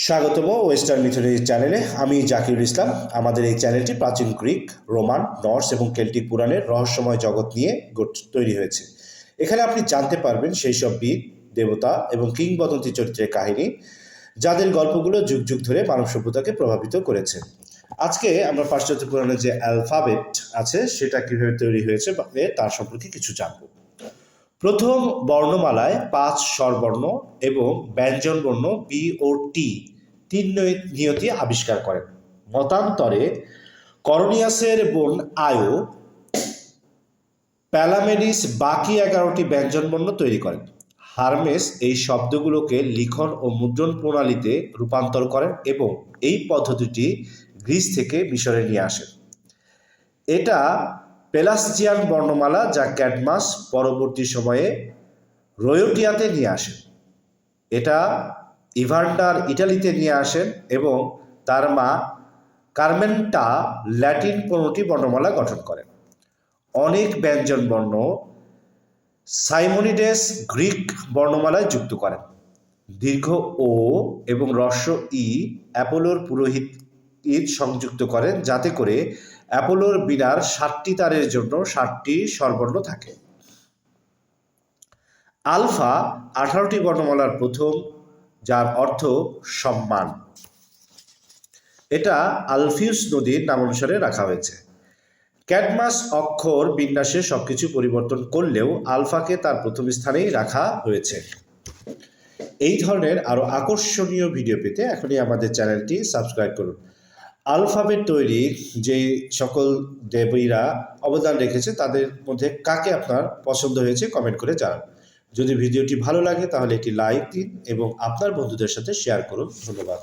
স্বাগতম western mythology চ্যানেলে। আমি জাকিরুল ইসলাম। আমাদের এই চ্যানেলটি প্রাচীন গ্রিক, রোমান, নর্স এবং কেল্টিক পুরাণের রহস্যময় জগৎ নিয়ে তৈরি হয়েছে। এখানে আপনি জানতে পারবেন সেই সব বীর, দেবতা এবং কিংবদন্তি চরিত্রের কাহিনী, যাদের গল্পগুলো যুগ যুগ ধরে মানব সভ্যতাকে প্রভাবিত করেছে। আজকে আমরা পাশ্চাত্য পুরাণের যে অ্যালফাবেট আছে সেটা কীভাবে তৈরি হয়েছে তার সম্পর্কে কিছু জানব। প্রথম বর্ণমালায় 5 স্বরবর্ণ এবং ব্যঞ্জনবর্ণ বি ও টি 3 নিয়তি আবিষ্কার করেন। মতান্তরে করনিয়াসের বোন আয়ো প্যালামেডিস বাকি 11টি ব্যঞ্জনবর্ণ তৈরি করেন। হার্মেস এই শব্দগুলোকে লিখন ও মুদ্রণ প্রণালীতে রূপান্তর করেন এবং এই পদ্ধতিটি গ্রিস থেকে মিশরে নিয়ে আসেন। এটা পেলাসজিয়ান বর্ণমালা, যা ক্যাডমাস পরবর্তী সময়ে রোয়োটিয়াতে নিয়ে আসেন। এটা ইভান্ডার ইটালিতে নিয়ে আসেন এবং তার মা কার্মেন্টা ল্যাটিন 15টি বর্ণমালা গঠন করেন। অনেক ব্যঞ্জন বর্ণ সাইমোনিডেস গ্রিক বর্ণমালায় যুক্ত করেন। দীর্ঘ ও এবং হ্রস্ব ই অ্যাপোলোর পুরোহিত সংযুক্ত করেন, যাতে করে অ্যাপোলোর বীণার 7টি তারের জন্য 7টি স্বরবর্ণ থাকে। আলফা 18টি বর্ণমালার প্রথম, যার অর্থ সম্মান। এটা আলফিউস নদীর নামানুসারে রাখা হয়েছে। ক্যাডমাস অক্ষর বিন্যাসে সবকিছু পরিবর্তন করলেও আলফাকে তার প্রথম স্থানেই রাখা হয়েছে। এই ধরনের আরও আকর্ষণীয় ভিডিও পেতে এখনই আমাদের চ্যানেলটি সাবস্ক্রাইব করুন। আলফাবেট তৈরির যে সকল দেবীরা অবদান রেখেছে তাদের মধ্যে কাকে আপনার পছন্দ হয়েছে কমেন্ট করে জানান। যদি ভিডিওটি ভালো লাগে তাহলে একটি লাইক দিন এবং আপনার বন্ধুদের সাথে শেয়ার করুন। ধন্যবাদ।